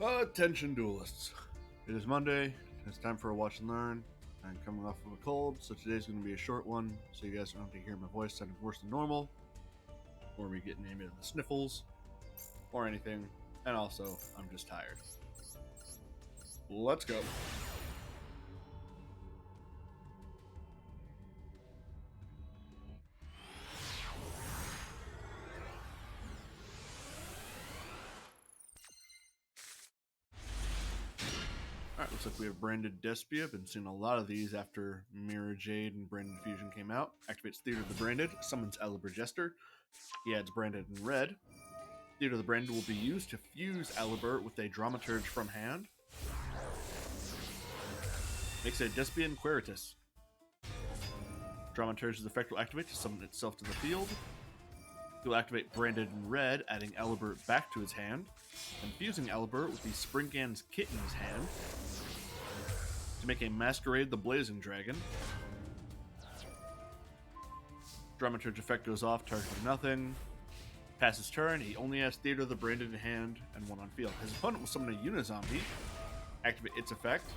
Attention duelists. It is Monday. It's time for a watch and learn. I'm coming off of a cold, so today's going to be a short one, so you guys don't have to hear my voice sounding worse than normal, or me getting any of the sniffles, or anything. And also, I'm just tired. Let's go. Alright, looks like we have Branded Despia. Been seeing a lot of these after Mirror Jade and Branded Fusion came out. Activates Theater of the Branded, summons Alibur Jester. He adds Branded in red. Theater of the Branded will be used to fuse Alibur with a Dramaturge from hand. Makes a Despian Queritus. Dramaturge's effect will activate to summon itself to the field. He will activate Branded in red, adding Alibur back to his hand, and fusing Alibur with the Springgan's kit in his hand to make a Masquerade the Blazing Dragon. Dramaturge effect goes off, targeting nothing. Passes turn, he only has Theater of the Branded in hand and one on field. His opponent will summon a Unizombie, activate its effect,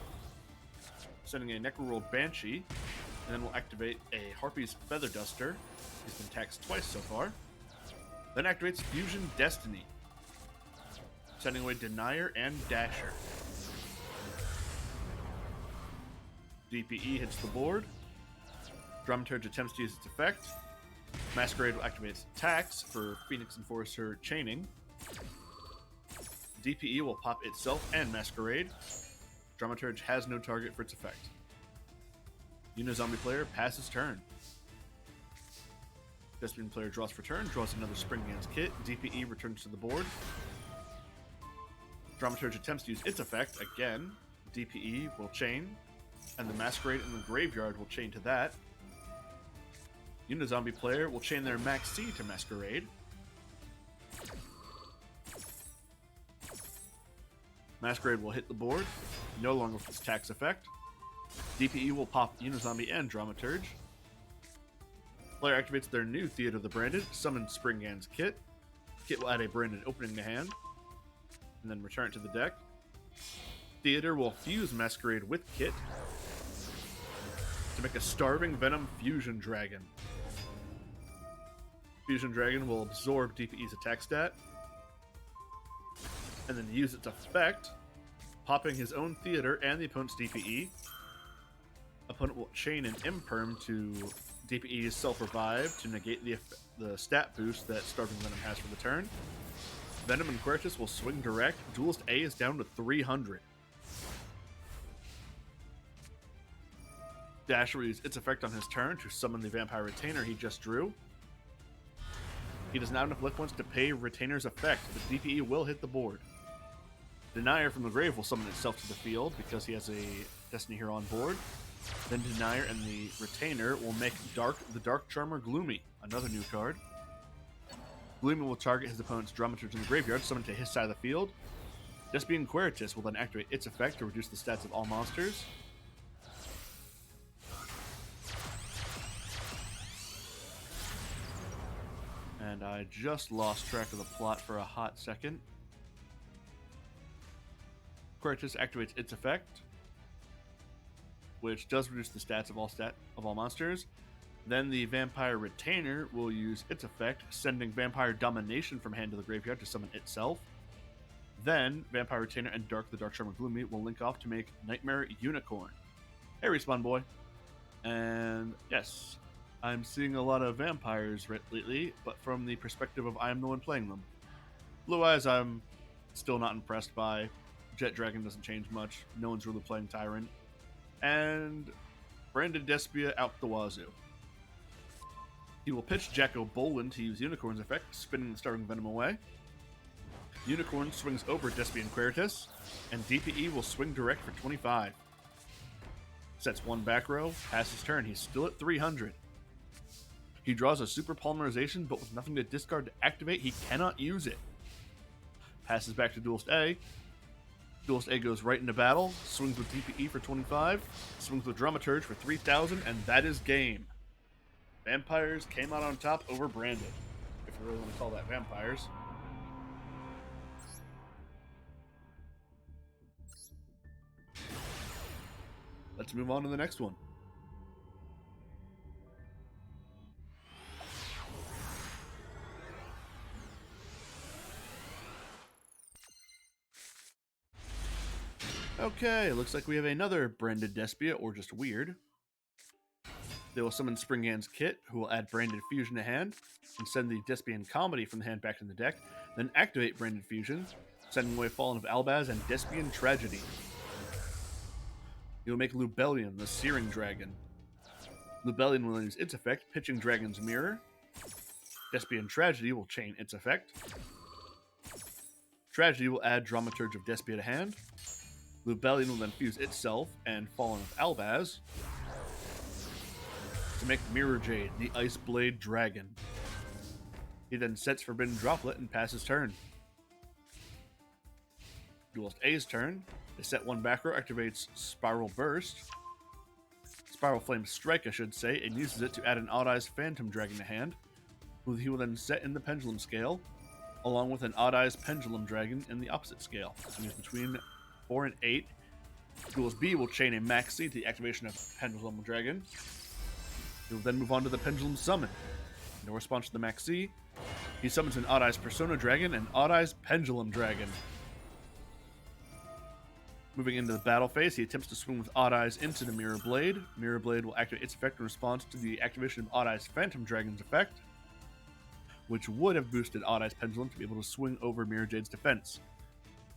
sending a Necroworld Banshee, and then will activate a Harpy's Feather Duster. He's been taxed twice so far. Then activates Fusion Destiny, sending away Denier and Dasher. DPE hits the board. Dramaturge attempts to use its effect. Masquerade will activate its attacks for Phoenix Enforcer Chaining. DPE will pop itself and Masquerade. Dramaturge has no target for its effect. Unizombie player passes turn. Despian player draws for turn, draws another Springgan's kit. DPE returns to the board. Dramaturge attempts to use its effect again. DPE will chain, and the Masquerade in the graveyard will chain to that. Unizombie player will chain their Max C to Masquerade. Masquerade will hit the board, no longer with its tax effect. DPE will pop Unizombie and Dramaturge. Player activates their new Theater of the Branded, summon Springgan's kit. Kit will add a Branded opening to hand, and then return it to the deck. Theater will fuse Masquerade with Kit to make a Starving Venom Fusion Dragon. Fusion Dragon will absorb DPE's attack stat, and then use its effect, popping his own Theater and the opponent's DPE. Opponent will chain an Imperm to DPE's Self-Revive to negate the stat boost that Starving Venom has for the turn. Venom and Queritus will swing direct. Duelist A is down to 300. Dasher will use its effect on his turn to summon the Vampire Retainer he just drew. He does not have enough life points to pay Retainer's effect, but DPE will hit the board. Denier from the grave will summon itself to the field because he has a Destiny Hero on board. Then Denier and the Retainer will make the Dark Charmer Gloomy, another new card. Gloomy will target his opponent's Dramaturge in the graveyard, summoned to his side of the field. Despian Queritus will then activate its effect to reduce the stats of all monsters. And I just lost track of the plot for a hot second. Queritus activates its effect, which does reduce the stats of all monsters. Then the Vampire Retainer will use its effect, sending Vampire Domination from hand to the graveyard to summon itself. Then Vampire Retainer and the Dark Charmer Gloomy will link off to make Nightmare Unicorn. Hey, Respawn Boy. And yes, I'm seeing a lot of vampires lately, but from the perspective of I am the one playing them. Blue Eyes I'm still not impressed by. Jet Dragon doesn't change much. No one's really playing Tyrant. And Branded Despia out the wazoo. He will pitch Jacko Bolin to use Unicorn's effect, spinning the Starving Venom away. Unicorn swings over Despian Queritus, and DPE will swing direct for 25. Sets one back row, passes turn, he's still at 300. He draws a Super Polymerization, but with nothing to discard to activate, he cannot use it. Passes back to Duelist A. Duelist A goes right into battle, swings with DPE for 25, swings with Dramaturge for 3,000, and that is game. Vampires came out on top over Branded, if you really want to call that vampires. Let's move on to the next one. Okay, looks like we have another branded Despia, or just weird. They will summon Springand's Kit, who will add Branded Fusion to hand, and send the Despian Comedy from the hand back in the deck, then activate Branded Fusion, sending away Fallen of Albaz and Despian Tragedy. You'll make Lubellion, the Searing Dragon. Lubellion will use its effect, pitching Dragon's Mirror. Despian Tragedy will chain its effect. Tragedy will add Dramaturge of Despia to hand. Lubellion will then fuse itself and Fallen of Albaz to make Mirror Jade, the Ice Blade Dragon. He then sets Forbidden Droplet and passes turn. Duelist A's turn. They set one back row, activates Spiral Burst. Spiral Flame Strike, I should say, and uses it to add an Odd Eyes Phantom Dragon to hand, who he will then set in the Pendulum scale, along with an Odd Eyes Pendulum Dragon in the opposite scale. So he's between 4 and 8. Duelist B will chain a Maxi to the activation of Pendulum Dragon. He will then move on to the Pendulum Summon. In response to the Maxi, he summons an Odd Eyes Persona Dragon and Odd Eyes Pendulum Dragon. Moving into the battle phase, he attempts to swing with Odd Eyes into the Mirror Blade. Mirror Blade will activate its effect in response to the activation of Odd Eyes Phantom Dragon's effect, which would have boosted Odd Eyes Pendulum to be able to swing over Mirror Jade's defense.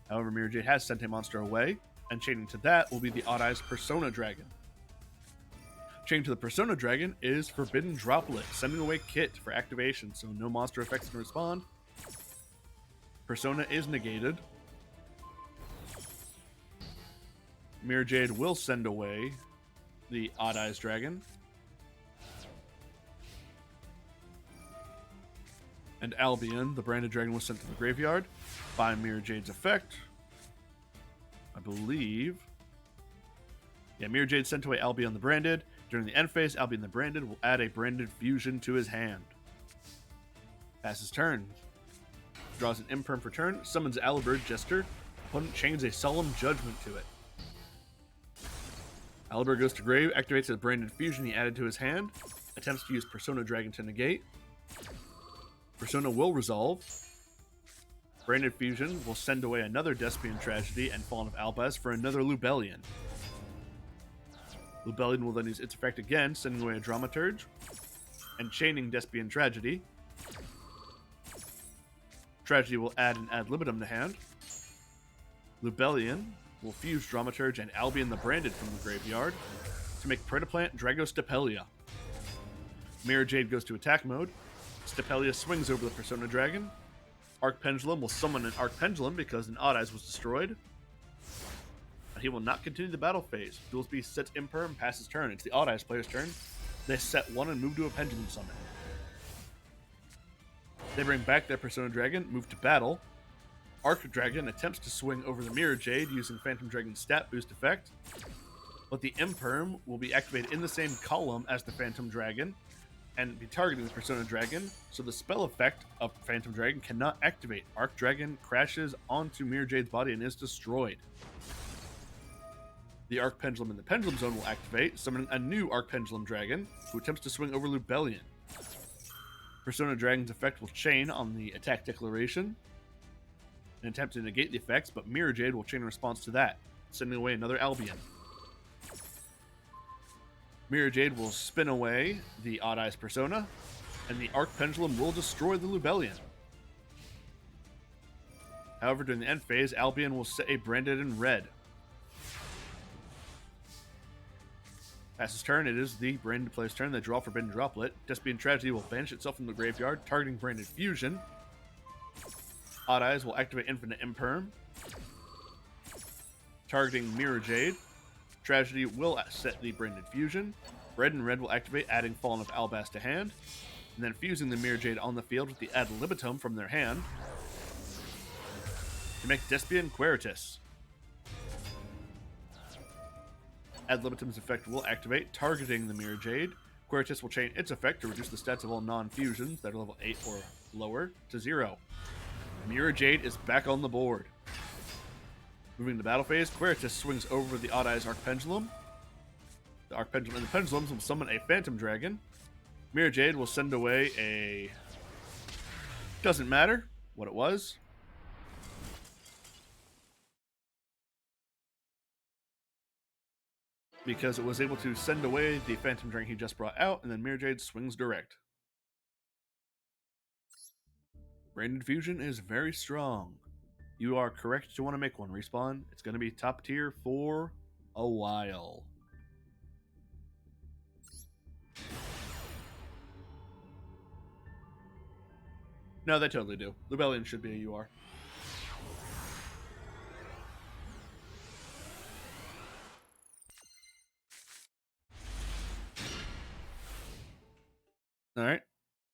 However, Mirror Jade has sent a monster away, and chaining to that will be the Odd Eyes Persona Dragon. Chained to the Persona Dragon is Forbidden Droplet, sending away Kit for activation, so no monster effects can respond. Persona is negated. Mirror Jade will send away the Odd Eyes Dragon. And Albion, the branded dragon, was sent to the graveyard by Mirror Jade's effect. I believe. Yeah, Mirror Jade sent away Albion the branded. During the end phase, Albion the branded will add a branded fusion to his hand. Passes turn. Draws an imperm for turn. Summons Alibird Jester. Opponent chains a Solemn Judgment to it. Alibird goes to grave, activates a branded fusion he added to his hand. Attempts to use Persona Dragon to negate. Persona will resolve. Branded Fusion will send away another Despian Tragedy and Fallen of Albaz for another Lubellion. Lubellion will then use its effect again, sending away a Dramaturge and chaining Despian Tragedy. Tragedy will add an Ad Libitum to hand. Lubellion will fuse Dramaturge and Albion the Branded from the graveyard to make Predaplant Dragostapelia. Mirror Jade goes to attack mode. Stapelia swings over the Persona Dragon. Arc Pendulum will summon an Arc Pendulum because an Odd Eyes was destroyed. But he will not continue the battle phase. Duelist Beast sets Imperm, passes turn. It's the Odd Eyes player's turn. They set one and move to a Pendulum Summon. They bring back their Persona Dragon, move to battle. Arc Dragon attempts to swing over the Mirror Jade using Phantom Dragon's stat boost effect. But the Imperm will be activated in the same column as the Phantom Dragon and be targeting the Persona Dragon, so the spell effect of Phantom Dragon cannot activate. Arc Dragon crashes onto Mirror Jade's body and is destroyed. The Arc Pendulum in the Pendulum Zone will activate, summoning a new Arc Pendulum Dragon, who attempts to swing over Lubellion. Persona Dragon's effect will chain on the attack declaration, and attempt to negate the effects, but Mirror Jade will chain in response to that, sending away another Albion. Mirror Jade will spin away the Odd Eyes Persona, and the Arc Pendulum will destroy the Lubellion. However, during the end phase, Albion will set a branded in red. Passes turn, it is the branded player's turn. They draw Forbidden Droplet. Despian Tragedy will banish itself from the graveyard, targeting Branded Fusion. Odd Eyes will activate Infinite Imperm, targeting Mirror Jade. Tragedy will set the Branded Fusion. Red and red will activate, adding Fallen of Albaz to hand, and then fusing the Mirror Jade on the field with the Ad Libitum from their hand to make Despian Queritus. Ad Libitum's effect will activate, targeting the Mirror Jade. Queritus will chain its effect to reduce the stats of all non-fusions that are level 8 or lower to 0. Mirror Jade is back on the board. Moving to battle phase, Queritus swings over the Odd Eyes Arc Pendulum, The Archpendulum and the Pendulums will summon a Phantom Dragon. Mirror Jade will send away a... Doesn't matter what it was. Because it was able to send away the Phantom Dragon he just brought out, and then Mirror Jade swings direct. Branded Fusion is very strong. You are correct to want to make one, Respawn. It's going to be top tier for a while. No, they totally do. Lubellion should be a UR. Alright.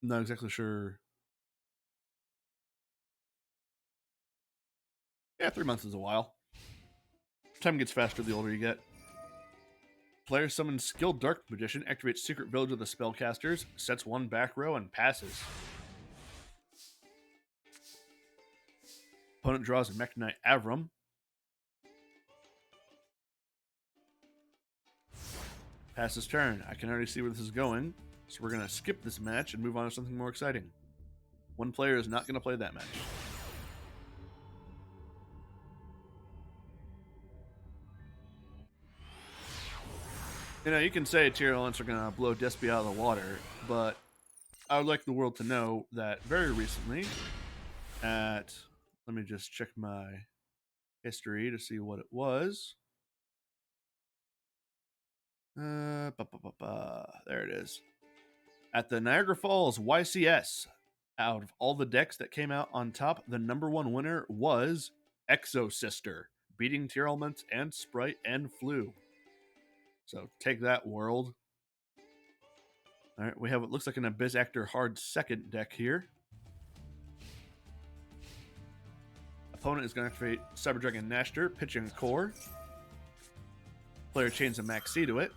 Not exactly sure. Yeah, 3 months is a while. Time gets faster the older you get. Player summons Skilled Dark Magician, activates Secret Village of the Spellcasters, sets one back row, and passes. Opponent draws a Mekk-Knight Avram. Passes turn. I can already see where this is going, so we're going to skip this match and move on to something more exciting. One player is not going to play that match. You know, you can say tier elements are going to blow Despia out of the water, but I would like the world to know that very recently at... Let me just check my history to see what it was. There it is. At the Niagara Falls YCS, out of all the decks that came out on top, the number one winner was Exo Sister, beating tier elements and Sprite and Flu. So take that, world. All right, we have what looks like an Abyss Actor hard second deck here. Opponent is going to activate Cyber Dragon Nashter, pitching core. Player chains a Maxi to it.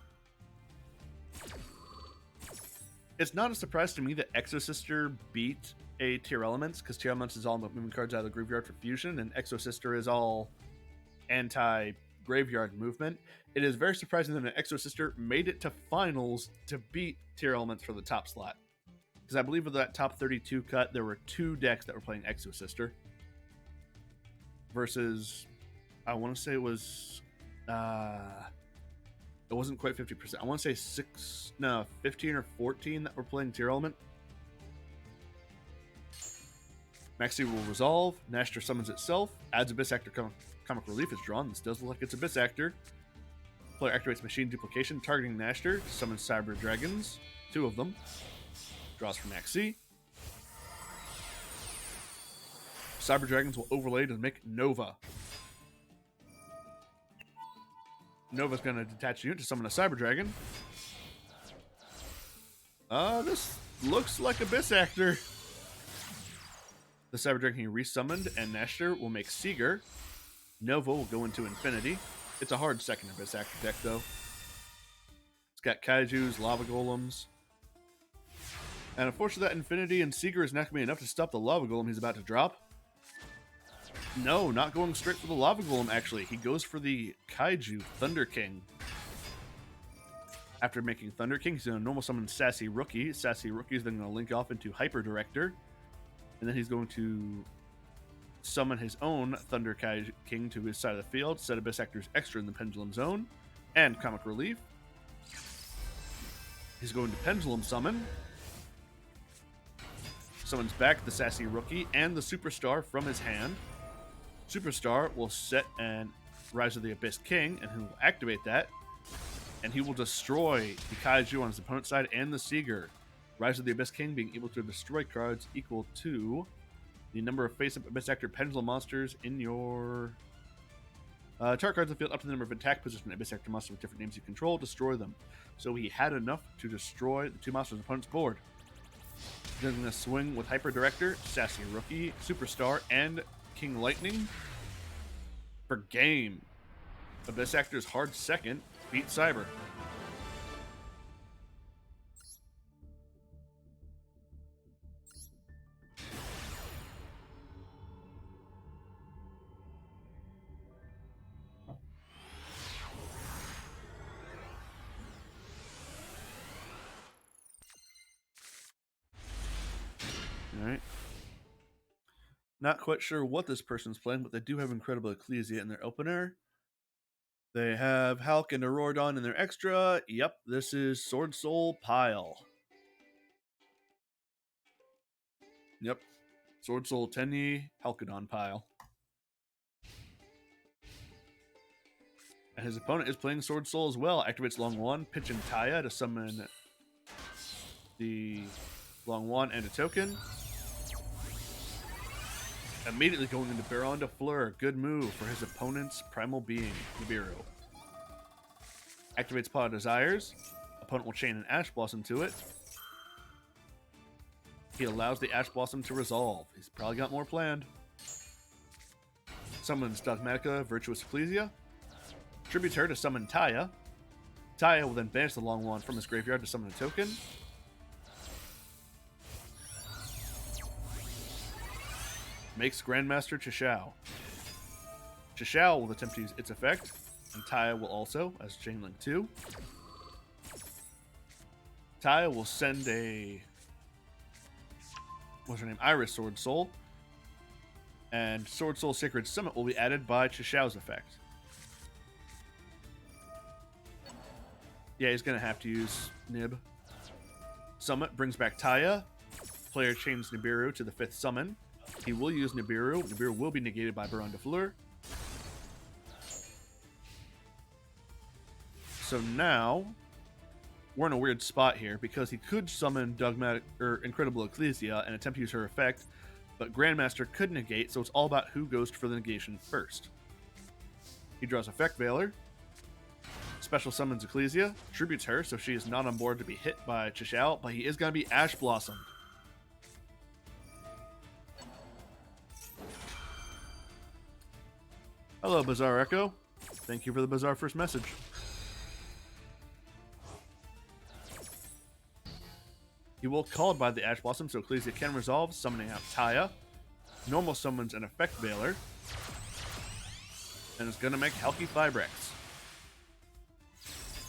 It's not a surprise to me that Exo Sister beat a Tier Elements, because Tier Elements is all moving cards out of the graveyard for fusion, and Exo Sister is all anti-graveyard movement. It is very surprising that an Exo Sister made it to finals to beat Tier Elements for the top slot. Because I believe with that top 32 cut, there were 2 decks that were playing Exo Sister. Versus, I want to say it was... it wasn't quite 50%. I want to say 15 or 14 that were playing Tier Element. Maxi will resolve. Nashter summons itself. Adds Abyss Actor Comic Relief is drawn. This does look like it's Abyss Actor. Player activates Machine Duplication, targeting Nashter. Summons Cyber Dragons. 2 of them. Draws for Maxi. Cyber Dragons will overlay to make Nova. Nova's going to detach unit to summon a Cyber Dragon. This looks like Abyss Actor. The Cyber Dragon he resummoned, and Nashter will make Seeger. Nova will go into Infinity. It's a hard second Abyss Actor deck, though. It's got Kaijus, Lava Golems. And unfortunately, that Infinity and Seeger is not going to be enough to stop the Lava Golem he's about to drop. No, not going straight for the Lava Golem, actually. He goes for the Kaiju, Thunder King. After making Thunder King, he's going to normal summon Sassy Rookie. Sassy Rookie is then going to link off into Hyper Director. And then he's going to summon his own Thunder King to his side of the field, set Abyss Actors extra in the Pendulum Zone, and Comic Relief. He's going to Pendulum Summon. Summons back the Sassy Rookie and the Superstar from his hand. Superstar will set and Rise of the Abyss King, and he will activate that. And he will destroy the Kaiju on his opponent's side and the Seeger. Rise of the Abyss King being able to destroy cards equal to the number of face-up Abyss Actor Pendulum monsters in your... target cards in the field up to the number of attack position Abyss Actor monsters with different names you control, destroy them. So he had enough to destroy the 2 monsters on his opponent's board. Then going to swing with Hyper Director, Sassy Rookie, Superstar, and King Lightning for game. Abyss Actor's hard second beat Cyber. Not quite sure what this person's playing, but they do have Incredible Ecclesia in their opener. They have Hulk and Auroradon in their extra. Yep, this is Sword Soul Pile. Yep, Sword Soul Tenyi Halcyon Pile. And his opponent is playing Sword Soul as well. Activates Long One, pitching Taya to summon the Long One and a token. Immediately going into Baron de Fleur. Good move for his opponent's Primal Being, Nibiru. Activates Pot of Desires. Opponent will chain an Ash Blossom to it. He allows the Ash Blossom to resolve. He's probably got more planned. Summons Dogmatica, Virtuous Ecclesia. Tributes her to summon Taya. Taya will then banish the Long Wand from his graveyard to summon a token. Makes Grandmaster Chishao. Chishao will attempt to use its effect, and Taya will also, as Chainlink 2. Taya will send a... what's her name? Iris Sword Soul. And Sword Soul Sacred Summit will be added by Chishao's effect. Yeah, he's going to have to use Nib. Summit brings back Taya. Player chains Nibiru to the 5th summon. He will use Nibiru. Nibiru will be negated by Baron de Fleur. So now, we're in a weird spot here because he could summon Dogmatic or Incredible Ecclesia and attempt to use her effect, but Grandmaster could negate, so it's all about who goes for the negation first. He draws Effect Veiler. Special summons Ecclesia, tributes her, so she is not on board to be hit by Chishao, but he is going to be Ash Blossomed. Hello, Bizarre Echo. Thank you for the bizarre first message. He will call by the Ash Blossom, so Ecclesia can resolve, summoning out Taya. Normal summons an Effect Veiler. And it's going to make Halki Fibrex.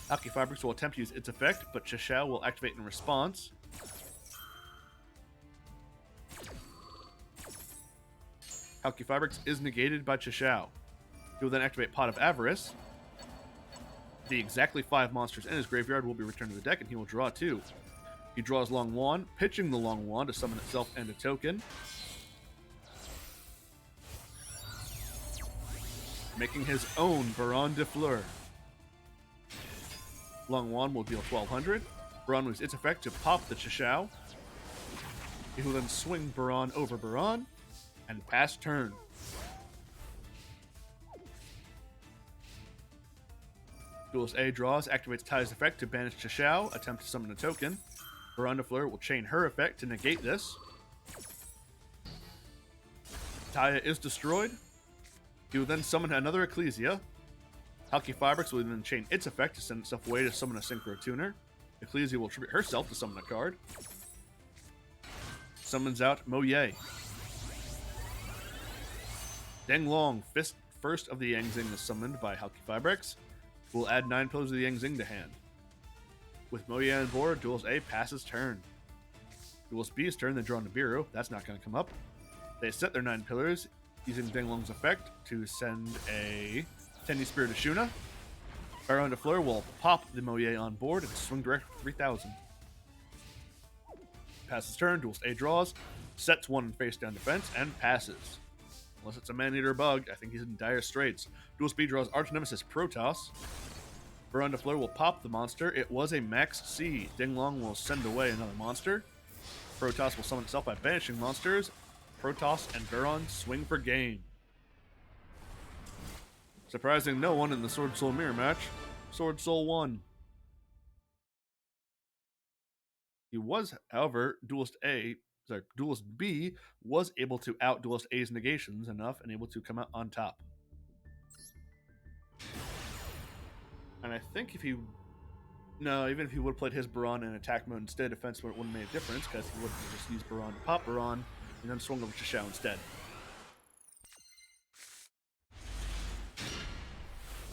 Halki Fibrex will attempt to use its effect, but Chishao will activate in response. Halki Fibrex is negated by Chishao. He will then activate Pot of Avarice. The exactly 5 monsters in his graveyard will be returned to the deck, and he will draw 2. He draws Long Wand, pitching the Long Wand to summon itself and a token. Making his own Baron de Fleur. Long Wand will deal 1200. Baron will use its effect to pop the Chishao. He will then swing Baron over Baron and pass turn. Duelist A draws, activates Taya's effect to banish Chishao, attempt to summon a token. Baron de Fleur will chain her effect to negate this. Taya is destroyed. He will then summon another Ecclesia. Halki Fibrex will then chain its effect to send itself away to summon a Synchro Tuner. Ecclesia will tribute herself to summon a card. Summons out Moye. Denglong, first of the Yangzing, is summoned by Halki Fibrex. We'll add 9 Pillars of the Yangzing to hand. With Moye on board, Duelist A passes turn. Duelist B's turn, they draw Nibiru. That's not going to come up. They set their 9 Pillars, using Denglong's effect to send a Tenyi Spirit of Shuna. Baron de Fleur will pop the Moye on board and swing direct for 3000. Passes turn, Duelist A draws, sets 1 in face down defense, and passes. Unless it's a Man-Eater bug, I think he's in dire straits. Duelist B draws Arch Nemesis Protoss. Baron de Fleur will pop the monster. It was a Max C. Denglong will send away another monster. Protoss will summon itself by banishing monsters. Protoss and Baron swing for game. Surprising no one in the Sword Soul Mirror match. Sword Soul won. He was, however, Duelist B was able to out Duelist A's negations enough and able to come out on top. And I think even if he would have played his Baron in attack mode instead, defense mode wouldn't have made a difference because he would have just used Baron to pop Baron and then swung over to Chishao instead.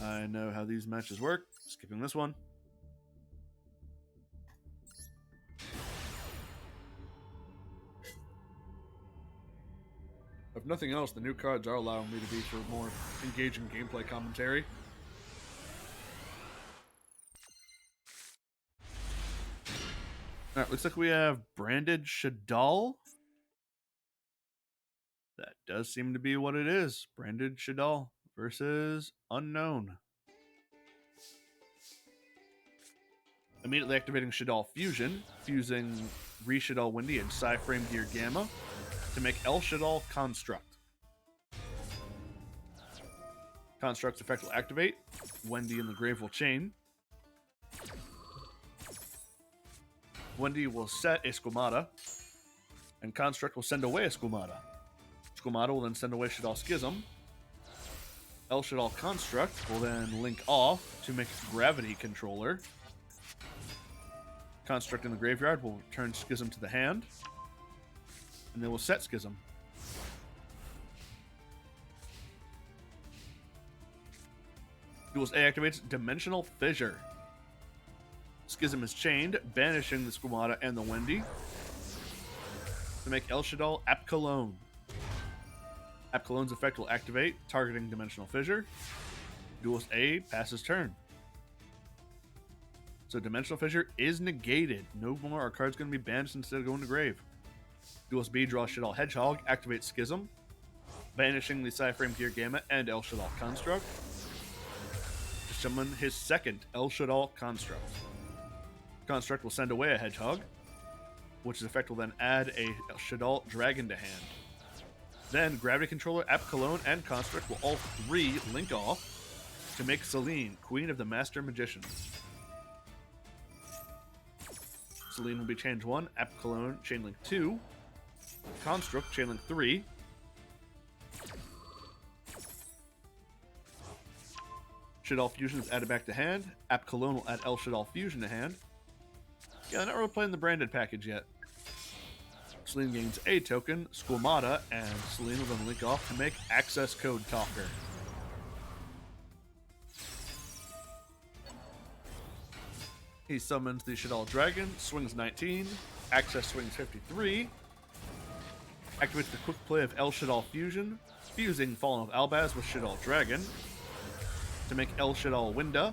I know how these matches work. Skipping this one. I've nothing else, the new cards are allowing me to be for more engaging gameplay commentary. Alright, looks like we have Branded Shadal. That does seem to be what it is. Branded Shadal versus Unknown. Immediately activating Shadal Fusion, fusing Re-Shadal Windy and Psy-Frame Gear Gamma to make El Shadal Construct. Construct's effect will activate. Wendy and the Grave will chain. Wendy will set a Squamata, and Construct will send away a Squamata. Squamata will then send away Shadal Schism. El Shadal Construct will then link off to make Gravity Controller. Construct in the graveyard will return Schism to the hand, and they will set Schism. Duel's A activates Dimensional Fissure. Schism is chained, banishing the Squamata and the Wendy to make El Shadal Apkalone. Apkalone's effect will activate, targeting Dimensional Fissure. Duel's A passes turn. So Dimensional Fissure is negated. No more are cards going to be banished instead of going to grave. Duel's B draws Shadal Hedgehog, activates Schism, banishing the Psy-Frame Gear Gamma and El Shadal Construct to summon his second El Shadal Construct. Construct will send away a Hedgehog, which effect will then add a Shadal Dragon to hand. Then Gravity Controller, Apkalone, and Construct will all three link off to make Celine, Queen of the Master Magicians. Celine will be Chained 1, Apkalone, Chainlink 2, Construct, Chainlink 3, Shadal Fusion is added back to hand, Apkalone will add El Shadal Fusion to hand. Yeah, they're not really playing the branded package yet. Celine gains a token, Squamata, and Celine will then link off to make Access Code Talker. He summons the Shadal Dragon, swings 19, access swings 53, activates the quick play of El Shadal Fusion, fusing Fallen of Albaz with Shadal Dragon to make El Shadal Winda.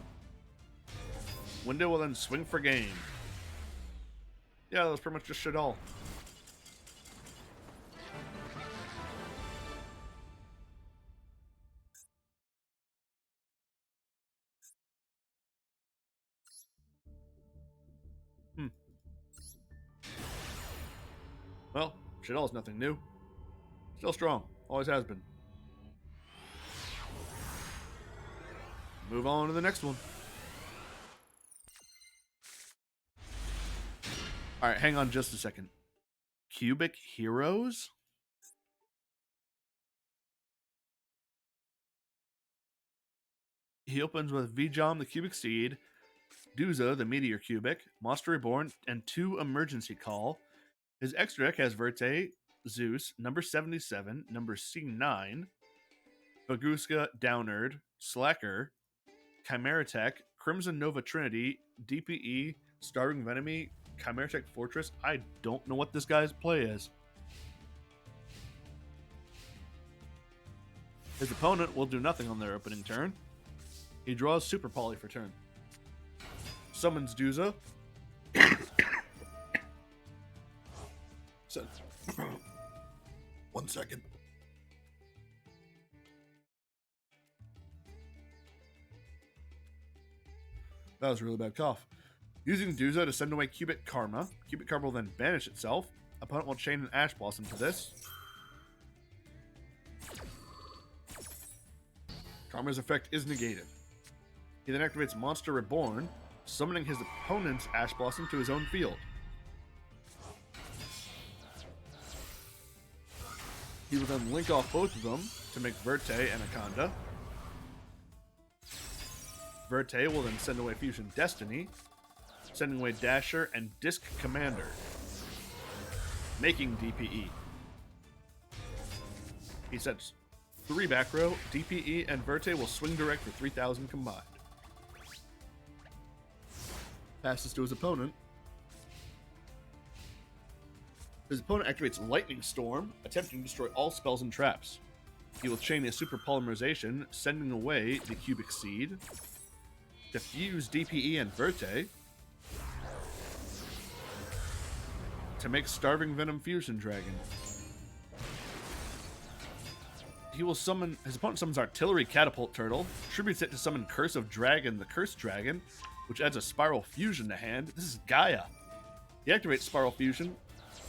Winda will then swing for game. Yeah, that was pretty much just Shadal. Well, Shadal's nothing new. Still strong. Always has been. Move on to the next one. Alright, hang on just a second. Cubic Heroes? He opens with Vijam, the Cubic Seed, Duza, the Meteor Cubic, Monster Reborn, and 2 Emergency Call. His extra deck has Verte, Zeus, number 77, number C9, Baguska, Downerd, Slacker, Chimera Tech, Crimson Nova Trinity, DPE, Starving Venomy, Chimera Tech Fortress. I don't know what this guy's play is. His opponent will do nothing on their opening turn. He draws Super Poly for turn. Summons Duza. One second. That was a really bad cough. Using Duza to send away Cubic Karma. Cubic Karma will then banish itself. Opponent will chain an Ash Blossom to this. Karma's effect is negated. He then activates Monster Reborn, summoning his opponent's Ash Blossom to his own field. He will then link off both of them to make Verte and Akanda. Verte will then send away Fusion Destiny, sending away Dasher and Disc Commander, making DPE. He sets 3 back row, DPE and Verte will swing direct for 3,000 combined. Passes to his opponent. His opponent activates Lightning Storm, attempting to destroy all spells and traps. He will chain a Super Polymerization, sending away the Cubic Seed, Diffuse DPE and Verte, to make Starving Venom Fusion Dragon. He will summon, his opponent summons Artillery Catapult Turtle, tributes it to summon Curse of Dragon, the Cursed Dragon, which adds a Spiral Fusion to hand. This is Gaia. He activates Spiral Fusion,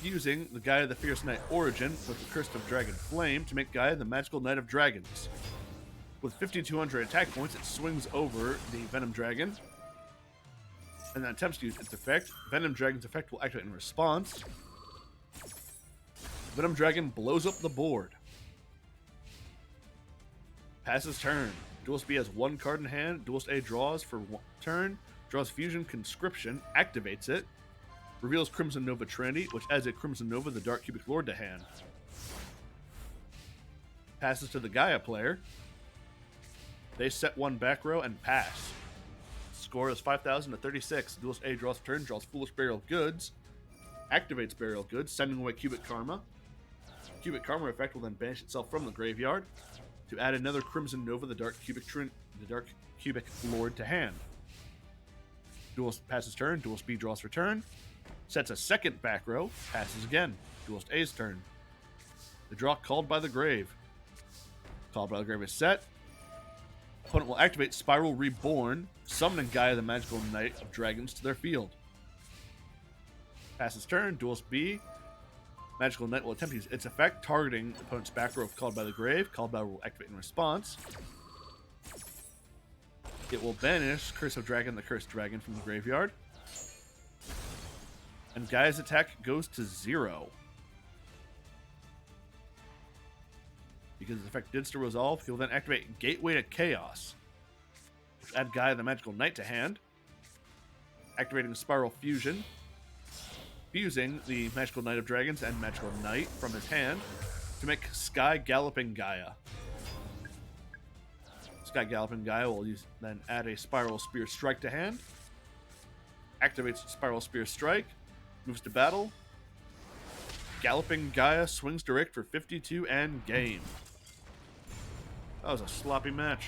fusing the Gaia the Fierce Knight Origin with the Curse of Dragon Flame to make Gaia the Magical Knight of Dragons. With 5,200 attack points, it swings over the Venom Dragon, and then attempts to use its effect. Venom Dragon's effect will activate in response. Venom Dragon blows up the board. Passes turn. Duelist B has one card in hand. Duelist A draws for one turn. Draws Fusion Conscription. Activates it. Reveals Crimson Nova Trinity, which adds a Crimson Nova, the Dark Cubic Lord, to hand. Passes to the Gaia player. They set one back row and pass. Score is 5,000 to 36. Duelist A draws for turn. Draws Foolish Burial Goods. Activates Burial Goods, sending away Cubic Karma. Cubic Karma effect will then banish itself from the graveyard to add another Crimson Nova, the Dark Cubic Lord, to hand. Duelist passes turn. Duelist B draws for turn. Sets a second back row. Passes again. Duelist A's turn. The draw called by the grave. Called by the grave is set. Opponent will activate Spiral Reborn, summoning Gaia the Magical Knight of Dragons to their field. Passes turn. Duelist B. Magical Knight will attempt to use its effect, targeting the opponent's back row of Called by the Grave. Called by will activate in response. It will banish Curse of Dragon, the Cursed Dragon, from the graveyard. And Gaia's attack goes to 0. Because his effect did still resolve, he will then activate Gateway to Chaos, which add Gaia the Magical Knight to hand. Activating Spiral Fusion, fusing the Magical Knight of Dragons and Magical Knight from his hand to make Sky Galloping Gaia. Sky Galloping Gaia will then add a Spiral Spear Strike to hand. Activates Spiral Spear Strike, moves to battle. Galloping Gaia swings direct for 52 and game. That was a sloppy match.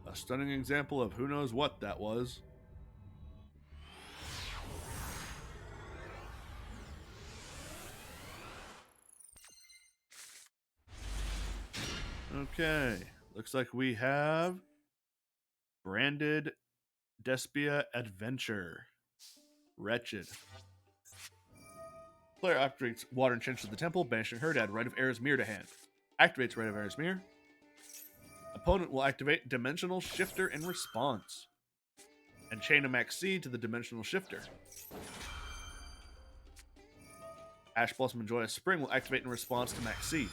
A stunning example of who knows what that was. Okay, looks like we have Branded Despia Adventure. Wretched. Player activates Water Enchant to the Temple, banishing her to add Rite of Erismere to hand. Activates Rite of Erismere. Opponent will activate Dimensional Shifter in response, and chain a Max C to the Dimensional Shifter. Ash Blossom and Joyous Spring will activate in response to Max C.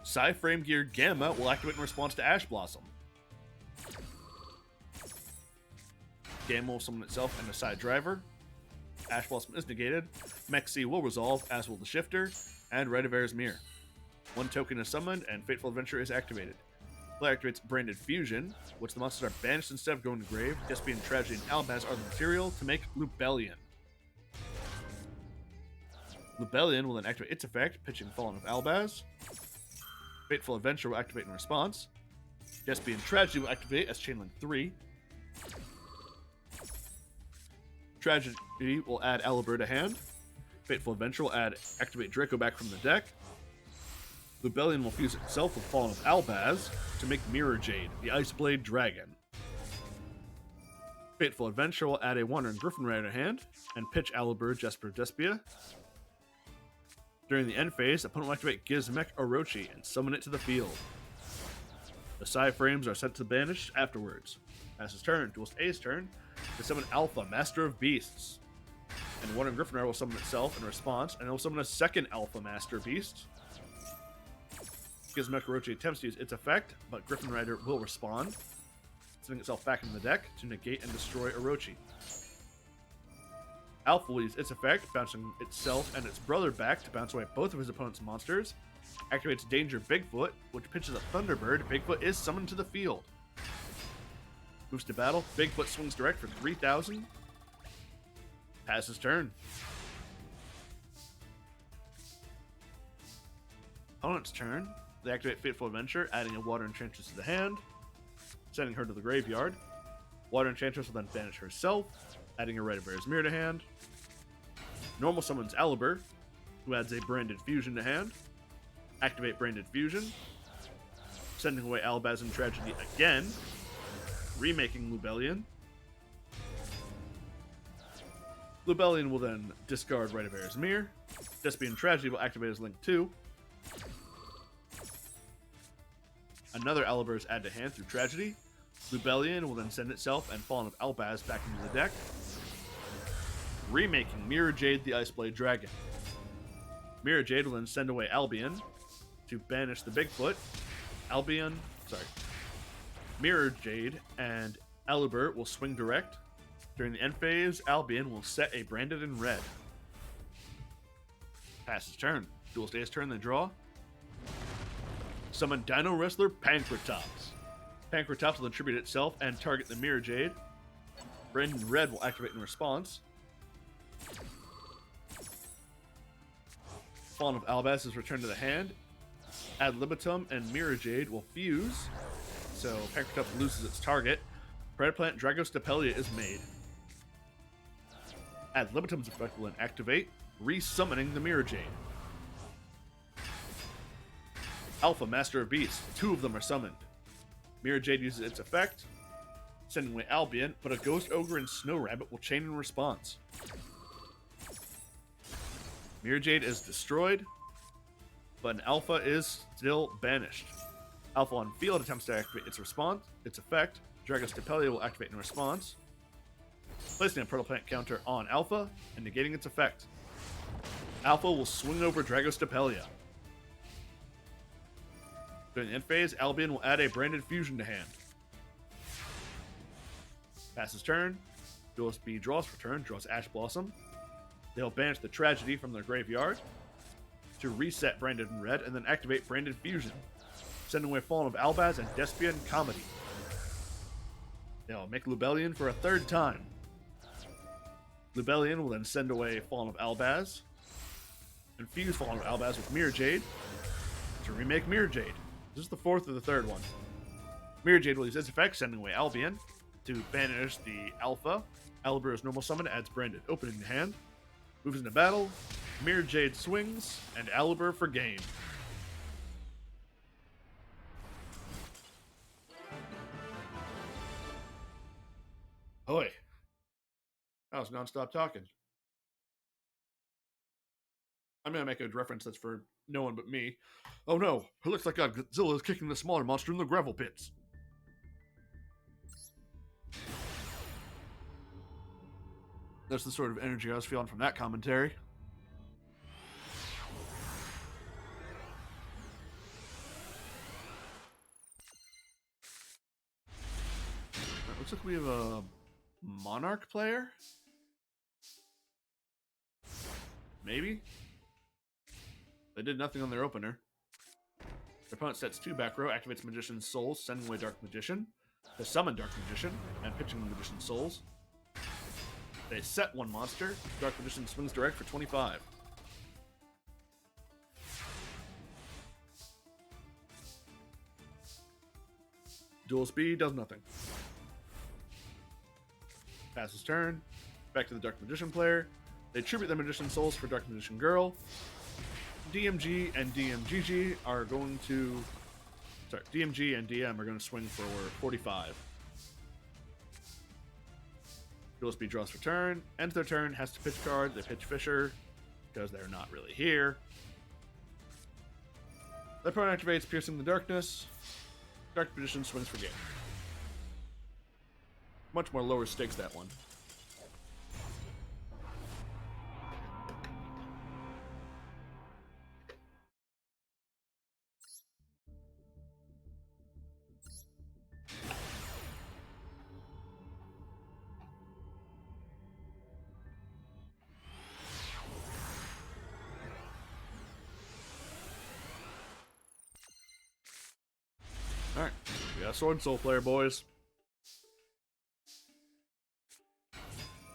Psy-Frame Gear Gamma will activate in response to Ash Blossom. Gamma will summon itself and a side driver. Ash Blossom is negated. Max C will resolve, as will the Shifter, and Rite of Erismere. One token is summoned, and Fateful Adventure is activated. Player activates Branded Fusion, which the monsters are banished instead of going to grave. Despian Tragedy and Albaz are the material to make Lubellion. Lubellion will then activate its effect, pitching Fallen of Albaz. Fateful Adventure will activate in response. Despian Tragedy will activate as Chainlink 3. Tragedy will add Alibur to hand. Fateful Adventure will activate Draco back from the deck. Lubellion will fuse itself with Fallen of Albaz to make Mirror Jade, the Iceblade Dragon. Fateful Adventure will add a Wandering Griffin Rider to hand and pitch Alibur Jesper Despia. During the end phase, opponent will activate Gizmek Orochi and summon it to the field. The Psy frames are sent to banish afterwards. Passes turn, Duelist A's turn, to summon Alpha, Master of Beasts. And Wandering Griffin Rider will summon itself in response, and it will summon a second Alpha Master Beast. Gizmek Orochi attempts to use its effect, but Griffin Rider will respond, sending itself back into the deck to negate and destroy Orochi. Alpha will use its effect, bouncing itself and its brother back to bounce away both of his opponent's monsters. Activates Danger Bigfoot, which pitches a Thunderbird. Bigfoot is summoned to the field. Moves to battle. Bigfoot swings direct for 3,000. Passes turn. Opponent's turn. They activate Fateful Adventure, adding a Water Enchantress to the hand, sending her to the graveyard. Water Enchantress will then banish herself, adding a Rite of Bear's Mirror to hand. Normal summons Alibur, who adds a Branded Fusion to hand. Activate Branded Fusion, sending away Albaz and Tragedy again, remaking Lubellion. Lubellion will then discard Rite of Bear's Mirror. Despian Tragedy will activate as Link 2. Another Alibur is added to hand through Tragedy. Lubellion will then send itself and Fallen of Albaz back into the deck, remaking Mirror Jade the Iceblade Dragon. Mirror Jade will then send away Albion to banish the Bigfoot. Mirror Jade and Alibur will swing direct. During the end phase, Albion will set a Branded in red. Passes turn. Duel stays turn, then draw. Summon Dino Wrestler Pankratops. Pankratops will attribute itself and target the Mirror Jade. Branded in red will activate in response. Fallen of Albaz is returned to the hand. Ad libitum and Mirror Jade will fuse, so Pankratops loses its target. Predaplant Dragostapelia is made. Ad libitum's effect will then activate, re-summoning the Mirror Jade. Alpha, Master of Beasts. 2 of them are summoned. Mirror Jade uses its effect, sending away Albion, but a Ghost Ogre and Snow Rabbit will chain in response. Mirror Jade is destroyed, but an Alpha is still banished. Alpha on field attempts to activate its response. Its effect, Dragostapelia will activate in response, placing a Predaplant counter on Alpha and negating its effect. Alpha will swing over Dragostapelia. During the end phase, Albion will add a Branded Fusion to hand. Passes turn. Duel Speed draws for turn, draws Ash Blossom. They'll banish the Tragedy from their graveyard to reset Branded in red and then activate Branded Fusion, sending away Fallen of Albaz and Despian Comedy. They'll make Lubellion for a 3rd time. Lubellion will then send away Fallen of Albaz and fuse Fallen of Albaz with Mirror Jade to remake Mirror Jade. This is the 4th or the 3rd one. Mirror Jade will use its effect, sending away Albion to banish the Alpha. Alibur's normal summon adds Branded, opening the hand. Moves into battle. Mirror Jade swings, and Alibur for game. Hoy. That was non-stop talking. I'm going to make a reference that's for no one but me. Oh no, it looks like Godzilla is kicking the smaller monster in the gravel pits. That's the sort of energy I was feeling from that commentary. Looks like we have a Monarch player? Maybe? They did nothing on their opener. Their opponent sets 2 back row, activates Magician's Souls, sending away Dark Magician. They summon Dark Magician, and pitching the Magician's Souls. They set 1 monster. Dark Magician swings direct for 25. Dual Speed does nothing. Passes turn. Back to the Dark Magician player. They tribute the Magician's Souls for Dark Magician Girl. DMG and DMGG are going to... Sorry, DMG and DM are going to swing for 45. Dual Speed draws for turn. Ends their turn, has to pitch card. They pitch Fisher, because they're not really here. Their opponent activates Piercing the Darkness. Dark Magician swings for game. Much more lower stakes, that one. Alright, we got a Sword and Soul player, boys.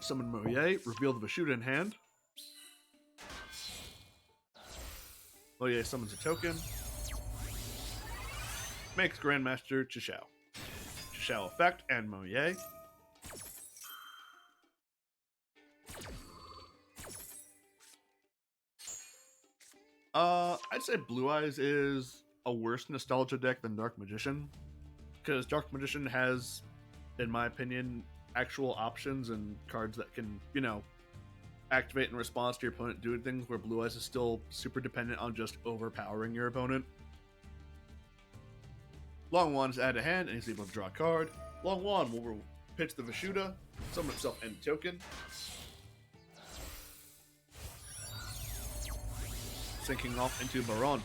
Summon Moye, reveal the Vashuda in hand. Moye summons a token. Makes Grandmaster Chishao. Chishao effect and Moye. I'd say Blue Eyes is a worse nostalgia deck than Dark Magician, because Dark Magician has, in my opinion, actual options and cards that can, activate in response to your opponent doing things, where Blue Eyes is still super dependent on just overpowering your opponent. Long Wand is add a hand and he's able to draw a card. Long Wand will pitch the Vashuda, summon itself end token. Sinking off into Baron.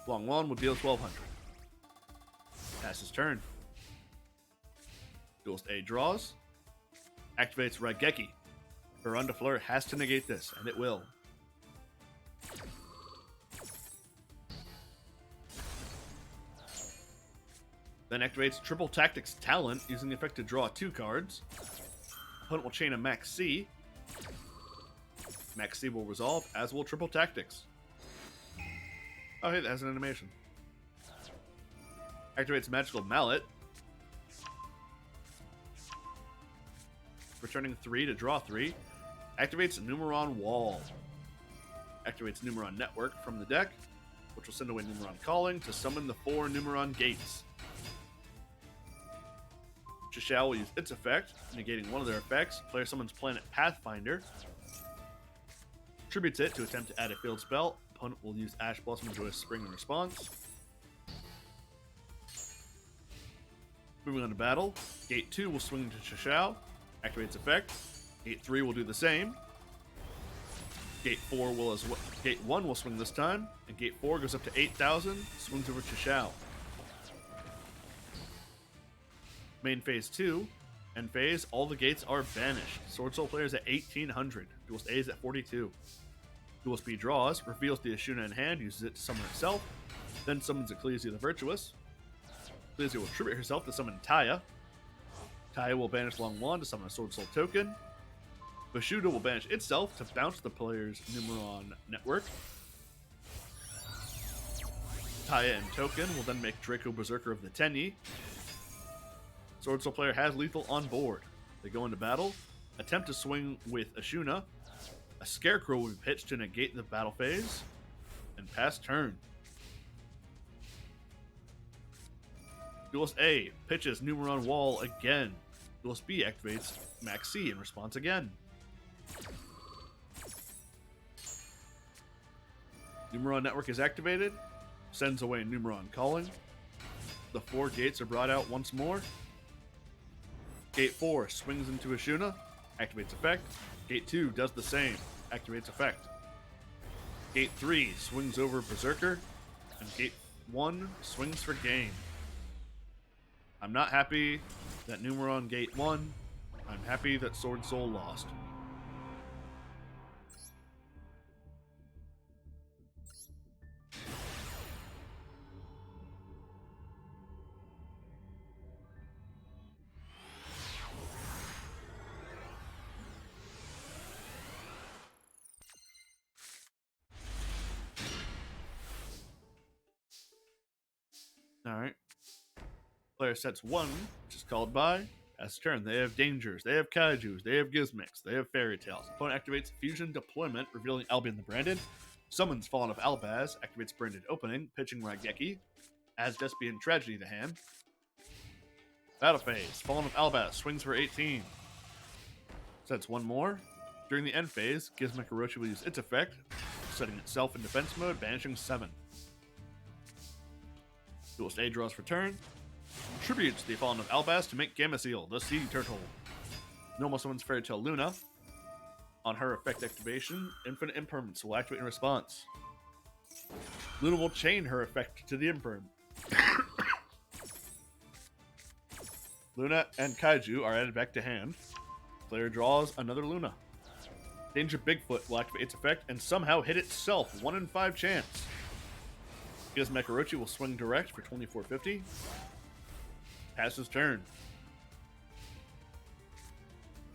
Long Wand will deal 1200. Passes turn. Duelist A draws. Activates Raigeki. Baron de Fleur has to negate this, and it will. Then activates Triple Tactics Talent using the effect to draw 2 cards. Opponent will chain a Max C. Max C will resolve, as will Triple Tactics. Oh, hey, that has an animation. Activates Magical Mallet. Returning 3 to draw 3. Activates Numeron Wall. Activates Numeron Network from the deck, which will send away Numeron Calling to summon the 4 Numeron Gates. Chishao will use its effect, negating one of their effects. Player summons Planet Pathfinder. Tributes it to attempt to add a field spell. Opponent will use Ash Blossom and Joyous Spring in response. Moving on to battle. Gate 2 will swing into Chishao. Activates effect. Gate 3 will do the same. Gate 4 will as well. Gate 1 will swing this time, and Gate 4 goes up to 8,000. Swings over Chishao. Main phase 2. End phase, all the gates are banished. Sword Soul players at 1800. Duelist A is at 42. Duelist B draws, reveals the Ashuna in hand, uses it to summon itself, then summons Ecclesia the Virtuous. Ecclesia will tribute herself to summon Taya. Taya will banish Long Wand to summon a Sword Soul token. Vashuda will banish itself to bounce the player's Numeron Network. Taya and token will then make Draco Berserker of the Tenyi. Sword Soul player has lethal on board. They go into battle, attempt to swing with Ashuna. A Scarecrow will be pitched to negate the battle phase, and pass turn. Duelist A pitches Numeron Wall again. Duelist B activates Max C in response again. Numeron Network is activated, sends away Numeron Calling. The 4 gates are brought out once more. Gate 4 swings into Ashuna, activates effect. Gate 2 does the same, activates effect. Gate 3 swings over Berserker, and Gate 1 swings for game. I'm not happy that Numeron Gate 1. I'm happy that Sword Soul lost. Alright. Player sets 1, which is called by. As turn, they have Dangers, they have Kaijus, they have Gizmics, they have Fairy Tales. Opponent activates Fusion Deployment, revealing Albion the Branded. Summons Fallen of Albaz, activates Branded Opening, pitching Raigeki. Adds Despian Tragedy to hand. Battle phase, Fallen of Albaz swings for 18. Sets 1 more. During the end phase, Gizmic Orochi will use its effect, setting itself in defense mode, banishing 7. Duelist A draws for turn. Tributes the Fallen of Albaz to make Gameciel, the Sea Turtle. Normal summons Fairy Tale Luna. On her effect activation, Infinite Impermanence will activate in response. Luna will chain her effect to the Imperm. Luna and Kaiju are added back to hand. Player draws another Luna. Danger Bigfoot will activate its effect and somehow hit itself, 1 in 5 chance. Gizmic Orochi will swing direct for 2450. Passes turn.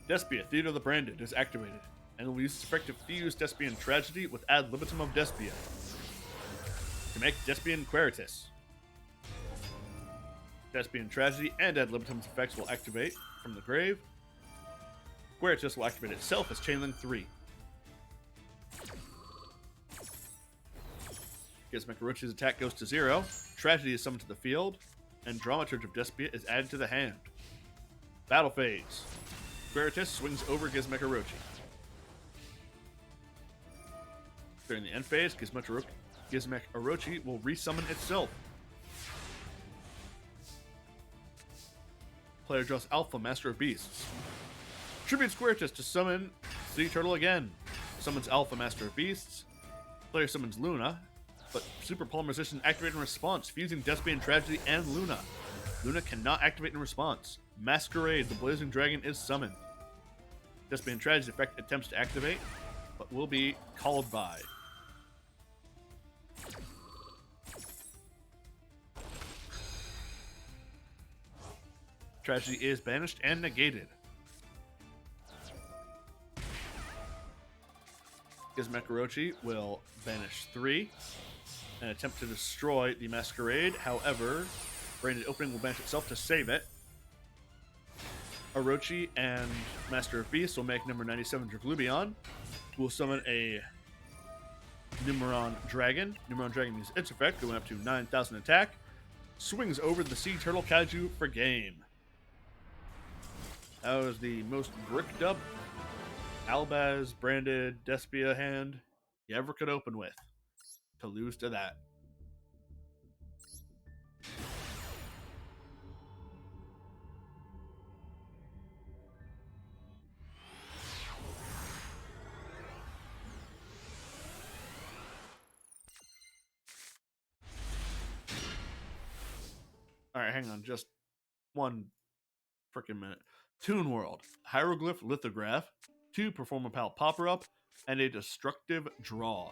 Despia, Theater of the Branded, is activated, and will use its effect to fuse Despian Tragedy with Ad Libitum of Despia to make Despian Queritus. Despian Tragedy and Ad Libitum's effects will activate from the grave. Queritus will activate itself as Chainlink 3. Gizmeck attack goes to 0. Tragedy is summoned to the field, and Dramaturge of Despia is added to the hand. Battle phase. Queritus swings over Gizmeck. During the end phase, Gizmeck Orochi will resummon itself. Player draws Alpha, Master of Beasts. Tributes Queritus to summon Sea Turtle again. Summons Alpha, Master of Beasts. Player summons Luna, but Super Polymerization activated in response, fusing Despian Tragedy and Luna. Luna cannot activate in response. Masquerade, the Blazing Dragon, is summoned. Despian Tragedy's effect attempts to activate, but will be called by. Tragedy is banished and negated. Gizmeck Orochi will banish 3 and attempt to destroy the Masquerade. However, Branded Opening will banish itself to save it. Orochi and Master of Beasts will make number 97 Draglubion, who will summon a Numeron Dragon. Numeron Dragon uses its effect, going up to 9,000 attack. Swings over the Sea Turtle Kaiju for game. That was the most bricked up Albaz branded Despia hand you ever could open with. To lose to that. Alright, hang on just one freaking minute. Toon World. Hieroglyph Lithograph. 2 Perform Pal Popper-Up. And a Destructive Draw.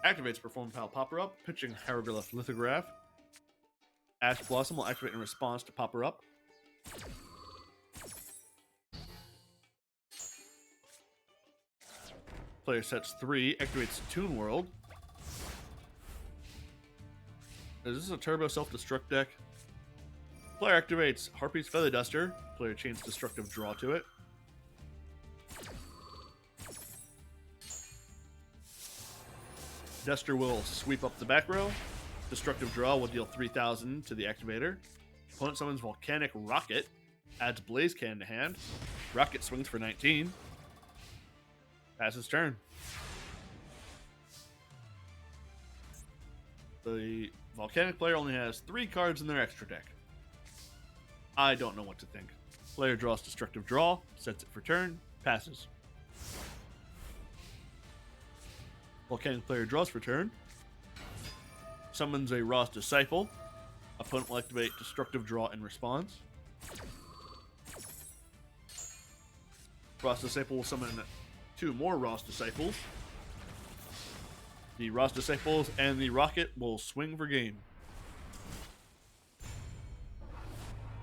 Activates Perform Pal Popper-Up, pitching Hieroglyph Lithograph. Ash Blossom will activate in response to Popper-Up. Player sets 3, activates Toon World. Is this a turbo self-destruct deck? Player activates Harpy's Feather Duster. Player chains Destructive Draw to it. Duster will sweep up the back row. Destructive Draw will deal 3,000 to the activator. Opponent summons Volcanic Rocket. Adds Blaze Cannon to hand. Rocket swings for 19. Passes turn. The Volcanic player only has 3 cards in their extra deck. I don't know what to think. Player draws Destructive Draw, sets it for turn, passes. Volcanic player draws for turn, summons a Ross Disciple. Opponent will activate Destructive Draw in response. Ross Disciple will summon 2 more Ross Disciples. The Ross Disciples and the Rocket will swing for game.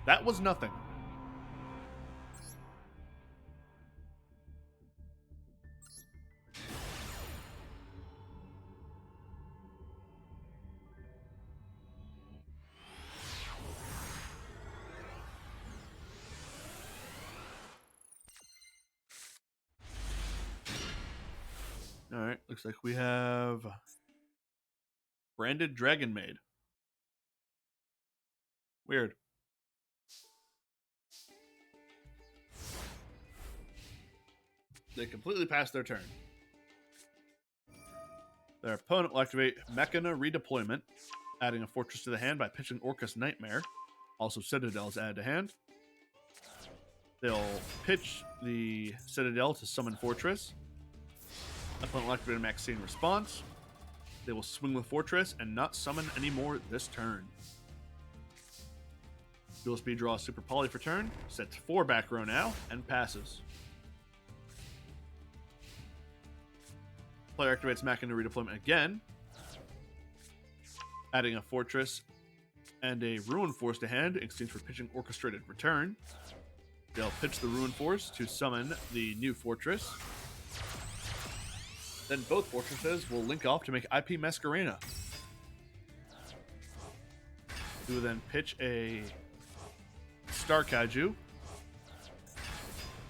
That was nothing. Alright, looks like we have Branded Dragon Maid. Weird. They completely passed their turn. Their opponent will activate Mechana Redeployment, adding a fortress to the hand by pitching Orcus Nightmare. Also, Citadel is added to hand. They'll pitch the Citadel to summon Fortress. Opponent will activate a Maxine response. They will swing with Fortress and not summon anymore this turn. Dual Speed draws Super Poly for turn, sets 4 back row now, and passes. Player activates Machina Redeployment again, adding a Fortress and a Ruin Force to hand in exchange for pitching Orchestrated Return. They'll pitch the Ruin Force to summon the new fortress. Then both fortresses will link off to make IP Masquerena. He will then pitch a Star Kaiju.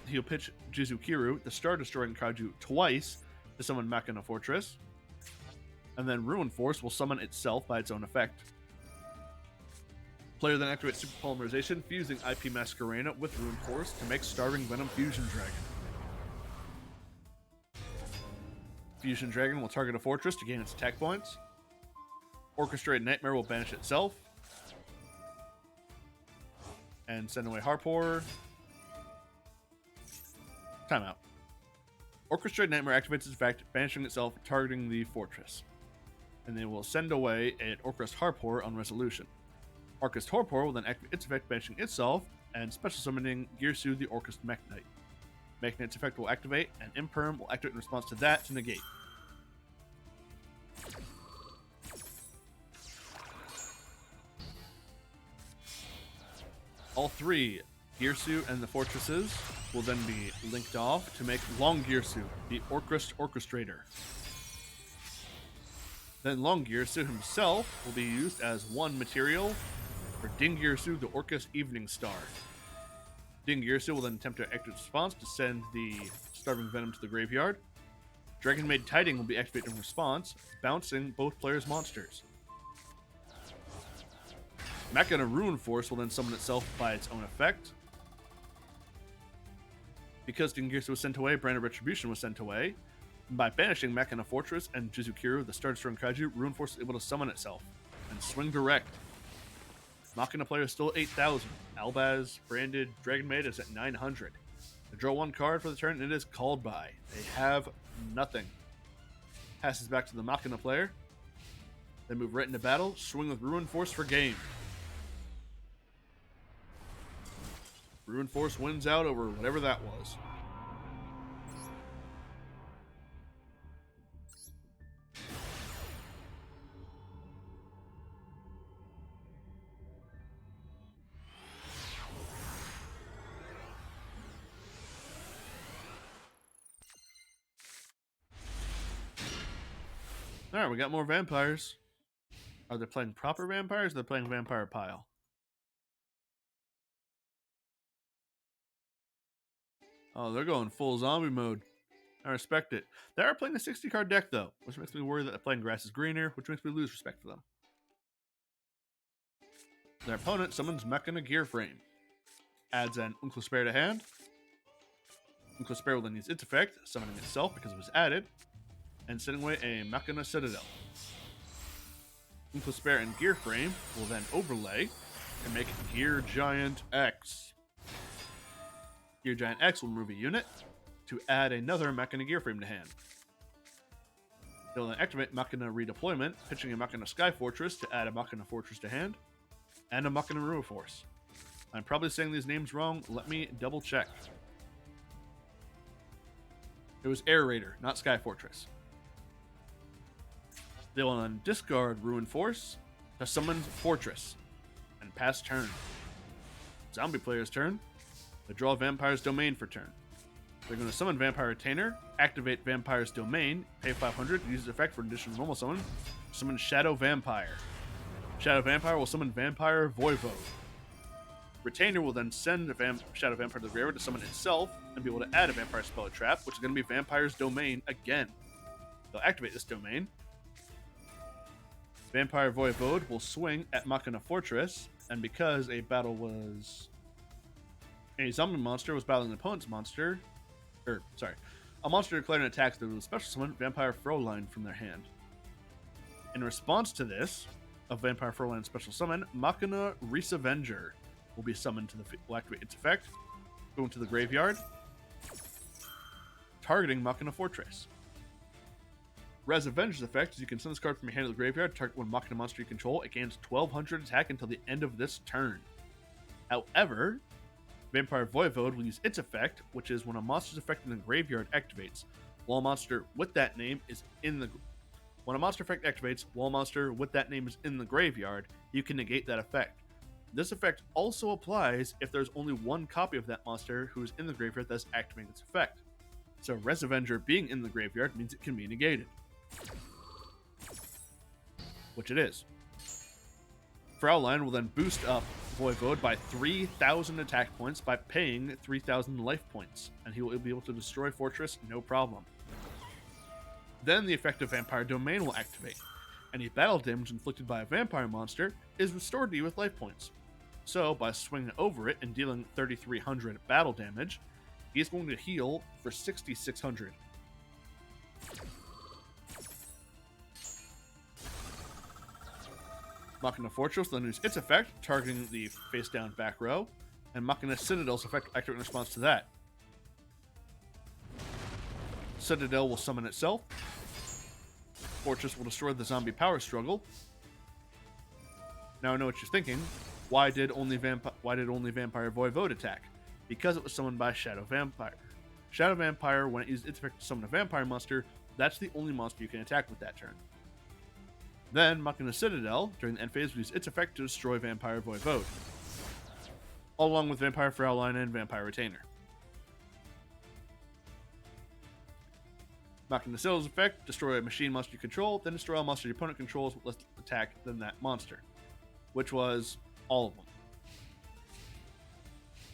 He'll pitch Jizukiru, the Star Destroying Kaiju, twice to summon Machina Fortress. And then Ruin Force will summon itself by its own effect. Player then activates Super Polymerization, fusing IP Masquerena with Ruin Force to make Starving Venom Fusion Dragon. Fusion Dragon will target a fortress to gain its attack points. Orchestrated Nightmare will banish itself. And send away Harpour. Timeout. Orchestrated Nightmare activates its effect, banishing itself, targeting the fortress. And they will send away an Orcust Harpour on resolution. Orcust Harpour will then activate its effect, banishing itself, and special summoning Girsu the Orcust Mech Knight. Mech Knight's effect will activate, and Imperm will activate in response to that to negate. All three, Girsu and the fortresses, will then be linked off to make Long Girsu, the Orcust Orchestrator. Then Long Girsu himself will be used as one material for Ding Girsu, the Orcust Evening Star. Ding Girsu will then attempt to activate response to send the Starving Venom to the graveyard. Dragon Maid Tiding will be activated in response, bouncing both players' monsters. Machina Ruin Force will then summon itself by its own effect. Because Ding Girsu was sent away, Brand of Retribution was sent away. And by banishing Machina Fortress and Jizukiru, the Star Destroying Kaiju, Ruin Force is able to summon itself and swing direct. Machina player is still at 8,000. Albaz, branded Dragon Maid is at 900. They draw one card for the turn, and it is called by. They have nothing. Passes back to the Machina player. They move right into battle, swing with Ruin Force for game. Ruin Force wins out over whatever that was. Alright, we got more vampires. Are they playing proper vampires or are they playing Vampire Pile? Oh, they're going full zombie mode. I respect it. They are playing a 60-card deck, though, which makes me worry that they're playing Grass is Greener, which makes me lose respect for them. Their opponent summons Mechana Gear Frame. Adds an Unclospear to hand. Unclospear will then use its effect, summoning itself because it was added, and sending away a Machina Citadel. Unclospear and Gear Frame will then overlay and make Gear Giant X. Gear Giant X will remove a unit to add another Machina Gear Frame to hand. They'll then activate Machina Redeployment, pitching a Machina Sky Fortress to add a Machina Fortress to hand, and a Machina Ruin Force. I'm probably saying these names wrong. Let me double check. It was Air Raider, not Sky Fortress. They will then discard Ruin Force to summon Fortress and pass turn. Zombie player's turn. They draw Vampire's Domain for turn. They're going to summon Vampire Retainer, activate Vampire's Domain, pay 500, use its effect for an additional normal summon, summon Shadow Vampire. Shadow Vampire will summon Vampire Voivode. Retainer will then send Shadow Vampire to the graveyard to summon itself and be able to add a Vampire Spell or Trap, which is going to be Vampire's Domain again. They'll activate this domain. Vampire Voivode will swing at Machina Fortress, and because a zombie monster was battling an opponent's monster, a monster declared an attack that will special summon Vampire Froline from their hand. In response to this, a Vampire Froline special summon, Machina Resavenger will be summoned will activate its effect, go into the graveyard, targeting Machina Fortress. Resavenger's effect is you can send this card from your hand to the graveyard, target one Machina monster you control. It gains 1200 attack until the end of this turn. However, Vampire Voivode will use its effect, which is when a monster's effect in the graveyard activates, while a monster with that name is in the When a monster effect activates while a monster with that name is in the graveyard, you can negate that effect. This effect also applies if there's only one copy of that monster who is in the graveyard that's activating its effect. So Resavenger being in the graveyard means it can be negated. Which it is. Fraulein will then boost up Voivode by 3,000 attack points by paying 3,000 life points, and he will be able to destroy Fortress no problem. Then the effect of Vampire Domain will activate. Any battle damage inflicted by a vampire monster is restored to you with life points. So, by swinging over it and dealing 3,300 battle damage, he's going to heal for 6,600. Machina Fortress will then use its effect, targeting the face-down back row, and Machina Citadel's effect will activate in response to that. Citadel will summon itself. Fortress will destroy the zombie power struggle. Now I know what you're thinking. Why did only Vampire Voivode attack? Because it was summoned by Shadow Vampire. Shadow Vampire, when it used its effect to summon a vampire monster, that's the only monster you can attack with that turn. Then Machina Citadel, during the end phase, will use its effect to destroy Vampire Voivode, along with Vampire Fraulein and Vampire Retainer. Machina Citadel's effect, destroy a machine monster you control, then destroy all monster your opponent controls with less attack than that monster, which was all of them.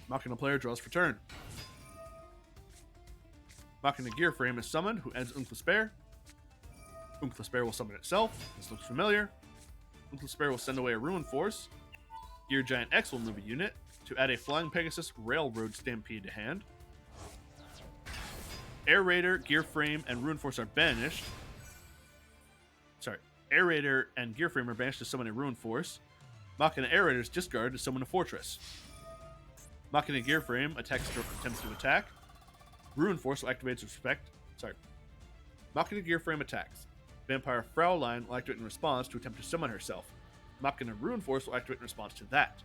Machina player draws for turn. Machina Gearframe is summoned, who ends Unclispair. Unclispair will summon itself. This looks familiar. Unclispair will send away a Ruin Force. Gear Giant X will move a unit to add a Flying Pegasus Railroad Stampede to hand. Air Raider, Gearframe, and Ruin Force are banished. Air Raider and Gearframe are banished to summon a Ruin Force. Machina Air Raider is discarded to summon a Fortress. Machina Gearframe attempts to attack. Ruin Force will activate its respect. Machina Gearframe attacks. Vampire Fraulein will activate in response to attempt to summon herself. Machina Ruin Force will activate in response to that,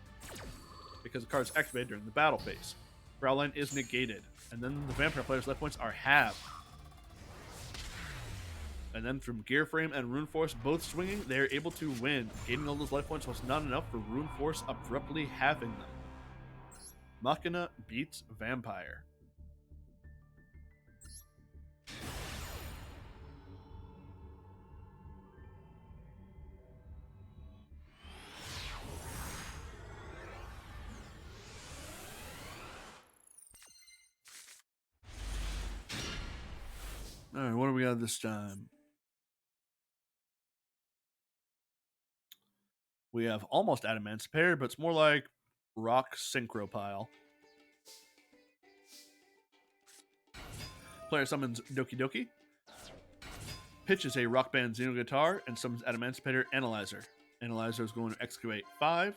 because the card is activated during the battle phase. Fraulein is negated, and then the vampire player's life points are halved. And then from Gearframe and Ruin Force both swinging, they are able to win. Gaining all those life points was not enough for Ruin Force abruptly halving them. Machina beats Vampire. Alright, what do we got this time? We have almost Adamancipator, but it's more like Rock Synchro Pile. Player summons Doki Doki, pitches a Rock Band Xeno Guitar, and summons Adamancipator Analyzer. Analyzer is going to excavate 5.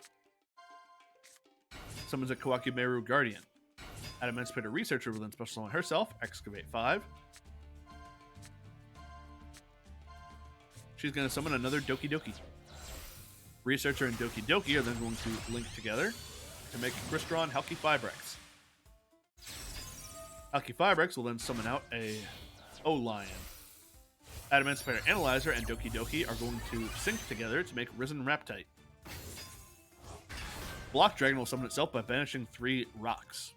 Summons a Kawakimeru Guardian. Adamancipator Researcher will then special summon herself, excavate 5. She's going to summon another Doki Doki. Researcher and Doki Doki are then going to link together to make Crystron Halki Fibrex. Halki Fibrex will then summon out a O-Lion. Adamancipator Analyzer and Doki Doki are going to sync together to make Risen Raptite. Block Dragon will summon itself by banishing 3 rocks.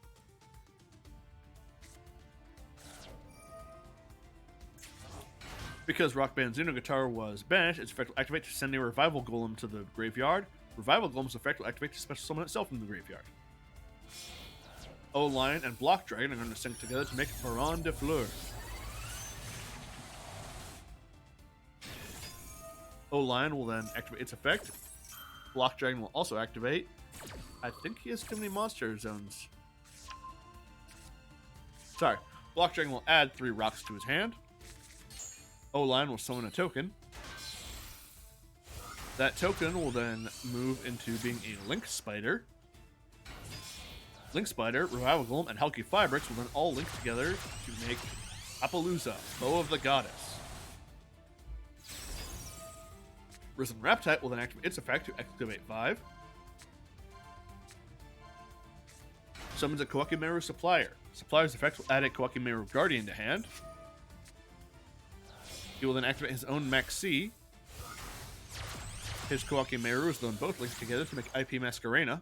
Because Rock Band Xeno Guitar was banished, its effect will activate to send a Revival Golem to the graveyard. Revival Golem's effect will activate to special summon itself from the graveyard. O-Lion and Block Dragon are going to sync together to make Baron de Fleur. O-Lion will then activate its effect. Block Dragon will also activate. I think he has too many monster zones. Block Dragon will add 3 rocks to his hand. O-Lion will summon a token. That token will then move into being a Link Spider. Link Spider, Revival Golem, and Halki Fibrex will then all link together to make Appaloosa, Bow of the Goddess. Risen Raptite will then activate its effect to excavate 5. Summons a Kawakimeru Supplier. Supplier's effect will add a Kawakimeru Guardian to hand. He will then activate his own Maxi. His Kawaki Meru is then both linked together to make IP Masquerena.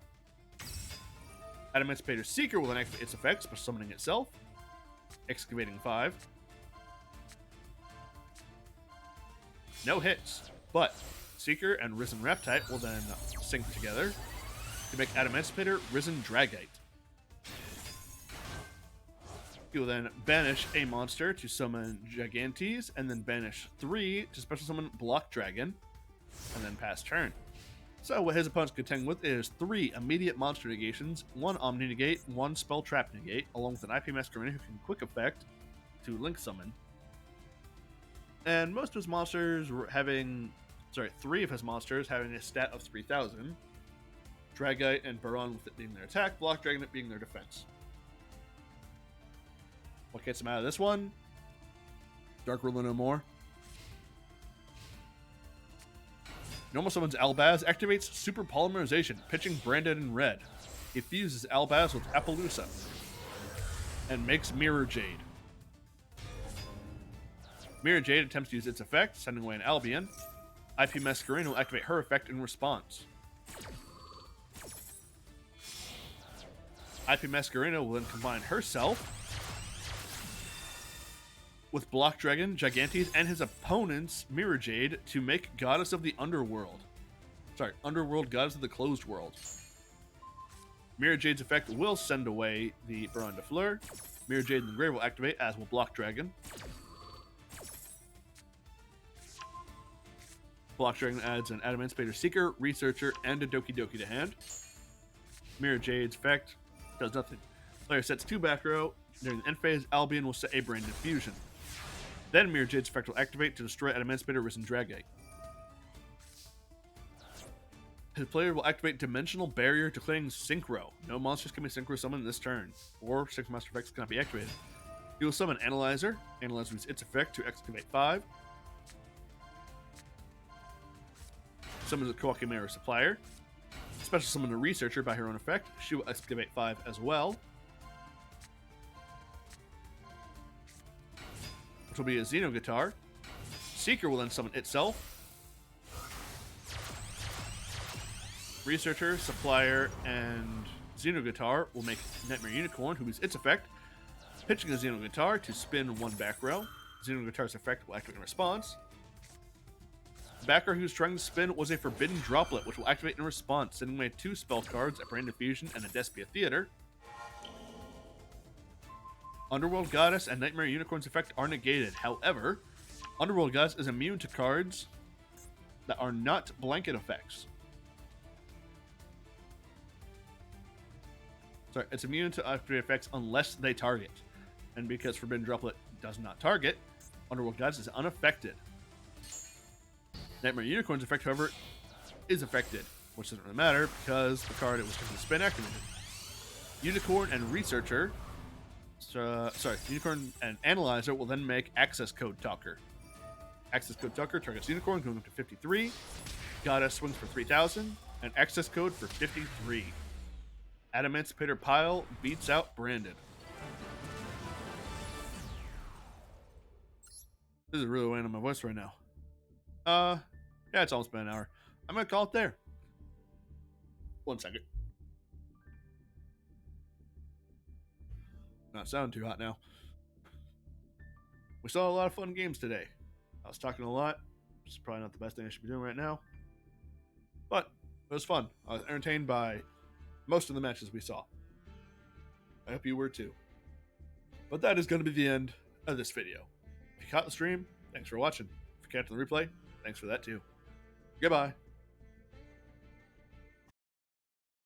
Adamantipator Seeker will then activate its effects by summoning itself. Excavating 5. No hits, but Seeker and Risen Reptite will then sync together to make Adamantipator Risen Dragite. He will then banish a monster to summon Gigantes, and then banish 3 to special summon Block Dragon, and then pass turn. So what his opponent's contending with is 3 immediate monster negations, 1 Omni Negate, 1 Spell Trap Negate, along with an IP Masquerena who can quick effect to Link Summon. And most of his monsters were having... 3 of his monsters having a stat of 3,000. Dragite and Baron with it being their attack, Block Dragon it being their defense. What gets him out of this one? Dark Ruler no more. Normal summons Albaz, activates Super Polymerization, pitching Branded in red. He fuses Albaz with Appaloosa and makes Mirror Jade. Mirror Jade attempts to use its effect, sending away an Albion. IP Masquerena will activate her effect in response. IP Masquerena will then combine herself with Block Dragon, Gigantes, and his opponent's Mirror Jade to make Goddess of the Underworld. Underworld Goddess of the Closed World. Mirror Jade's effect will send away the Baron de Fleur. Mirror Jade in the grave will activate, as will Block Dragon. Block Dragon adds an Adamantipator Seeker, Researcher, and a Doki Doki to hand. Mirror Jade's effect does nothing. Player sets 2 back row. During the end phase, Albion will set a Branded Fusion. Then Mirror Jade's effect will activate to destroy Adamantipator Risen Dragite. His player will activate Dimensional Barrier, declaring Synchro. No monsters can be Synchro summoned this turn, or Synchro Master effects cannot be activated. He will summon Analyzer. Analyzer uses its effect to excavate 5. Summons a Kawaki Meru Supplier. Special summon a Researcher by her own effect. She will excavate 5 as well. Which will be a Xeno Guitar. Seeker will then summon itself. Researcher, Supplier, and Xeno Guitar will make Nightmare Unicorn, who uses its effect, pitching a Xeno Guitar to spin 1 back row. Xeno Guitar's effect will activate in response. The backer who's trying to spin was a Forbidden Droplet, which will activate in response, sending away 2 spell cards, a Branded Fusion, and a Despia Theater. Underworld Goddess and Nightmare Unicorn's effect are negated. However, Underworld Goddess is immune to cards that are not blanket effects. It's immune to activate effects unless they target. And because Forbidden Droplet does not target, Underworld Goddess is unaffected. Nightmare Unicorn's effect, however, is affected, which doesn't really matter because the card it was trying to spin activated. Unicorn and Researcher... Unicorn and Analyzer will then make Access Code Talker. Access Code Talker targets Unicorn, going up to 53. Goddess swings for 3,000, and Access Code for 53. Adamantipator Pile beats out Branded. This is really weighing on my voice right now. Yeah, it's almost been an hour. I'm gonna call it there. 1 second. Not sounding too hot now. We saw a lot of fun games today. I was talking a lot, which is probably not the best thing I should be doing right now. But it was fun. I was entertained by most of the matches we saw. I hope you were too. But that is going to be the end of this video. If you caught the stream, thanks for watching. If you catch the replay, thanks for that too. Goodbye.